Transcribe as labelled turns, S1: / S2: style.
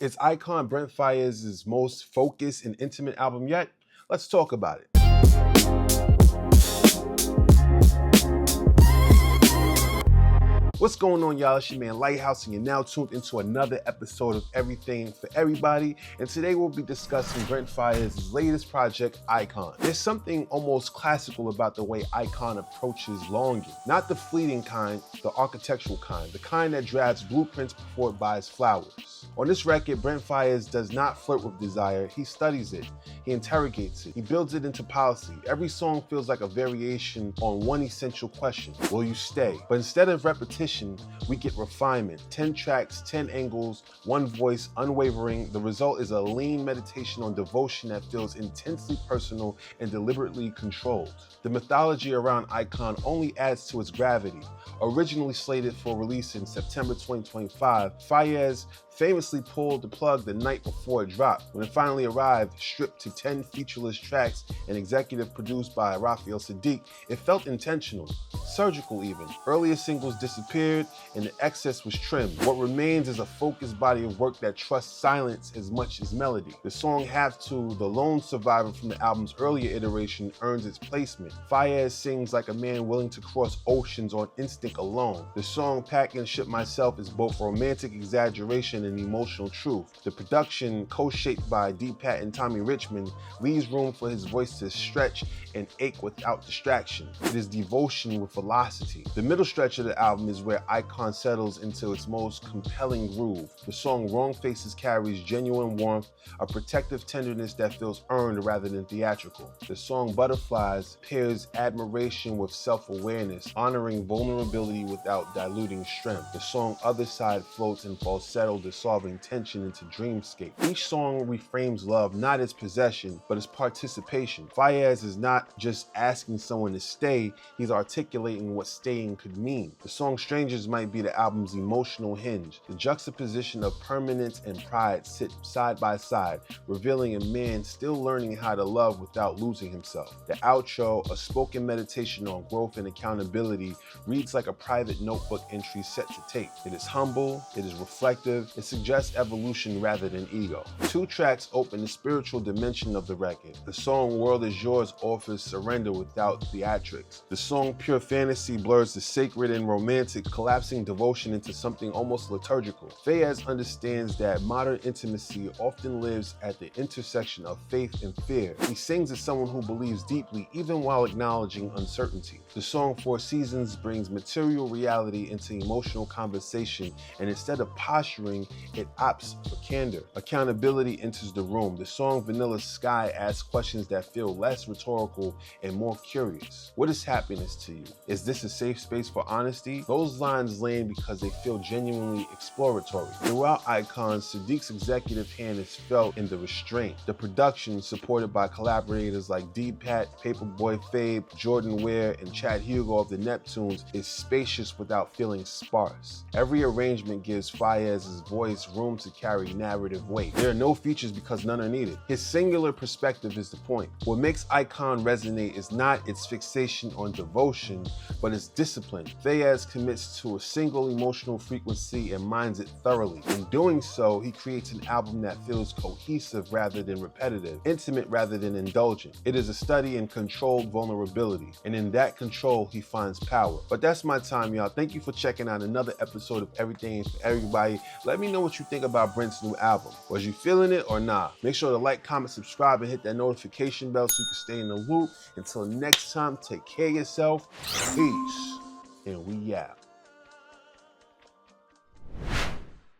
S1: Is Icon Brent Faiyaz's most focused and intimate album yet? Let's talk about it. What's going on, y'all? It's your man Lighthouse, and you're now tuned into another episode of Everything for Everybody. And today we'll be discussing Brent Faiyaz's latest project, Icon. There's something almost classical about the way Icon approaches longing. Not the fleeting kind, the architectural kind, the kind that drafts blueprints before it buys flowers. On this record, Brent Faiyaz does not flirt with desire, he studies it, he interrogates it, he builds it into policy. Every song feels like a variation on one essential question: will you stay? But instead of repetition, we get refinement. 10 tracks, 10 angles, one voice, unwavering. The result is a lean meditation on devotion that feels intensely personal and deliberately controlled. The mythology around Icon only adds to its gravity. Originally slated for release in September 2025, Faiyaz famously pulled the plug the night before it dropped. When it finally arrived, stripped to 10 featureless tracks and executive produced by Raphael Saadiq, it felt intentional, surgical even. Earlier singles disappeared and the excess was trimmed. What remains is a focused body of work that trusts silence as much as melody. The song Have To, the lone survivor from the album's earlier iteration, earns its placement. Faiyaz sings like a man willing to cross oceans on instinct alone. The song Pack and Ship Myself is both romantic exaggeration and emotional truth. The production, co-shaped by D-Pat and Tommy Richmond, leaves room for his voice to stretch and ache without distraction. It is devotion with velocity. The middle stretch of the album is where Icon settles into its most compelling groove. The song Wrong Faces carries genuine warmth, a protective tenderness that feels earned rather than theatrical. The song Butterflies pairs admiration with self-awareness, honoring vulnerability without diluting strength. The song Other Side floats in falsetto, dissolving tension into dreamscape. Each song reframes love not as possession, but as participation. Faiyaz is not just asking someone to stay, he's articulating what staying could mean. The song Strangers might be the album's emotional hinge. The juxtaposition of permanence and pride sit side by side, revealing a man still learning how to love without losing himself. The outro, a spoken meditation on growth and accountability, reads like a private notebook entry set to tape. It is humble, it is reflective, it suggests evolution rather than ego. 2 tracks open the spiritual dimension of the record. The song World Is Yours offers surrender without theatrics. The song Pure Fantasy blurs the sacred and romantic, collapsing devotion into something almost liturgical. Faiyaz understands that modern intimacy often lives at the intersection of faith and fear. He sings as someone who believes deeply even while acknowledging uncertainty. The song Four Seasons brings material reality into emotional conversation, and instead of posturing, it opts for candor. Accountability enters the room. The song Vanilla Sky asks questions that feel less rhetorical and more curious. What is happiness to you? Is this a safe space for honesty? Those lines land because they feel genuinely exploratory. Throughout Icon, Saadiq's executive hand is felt in the restraint. The production, supported by collaborators like D-Pat, Paperboy Fabe, Jordan Ware, and Chad Hugo of the Neptunes, is spacious without feeling sparse. Every arrangement gives Faiyaz's voice room to carry narrative weight. There are no features because none are needed. His singular perspective is the point. What makes Icon resonate is not its fixation on devotion, but its discipline. Faiyaz commits to a single emotional frequency and mines it thoroughly. In doing so, he creates an album that feels cohesive rather than repetitive, intimate rather than indulgent. It is a study in controlled vulnerability, and in that control, he finds power. But that's my time, y'all. Thank you for checking out another episode of Everything for Everybody. Let me know what you think about Brent's new album. Was you feeling it or not? Make sure to like, comment, subscribe, and hit that notification bell so you can stay in the loop. Until next time, take care of yourself. Peace. And we out.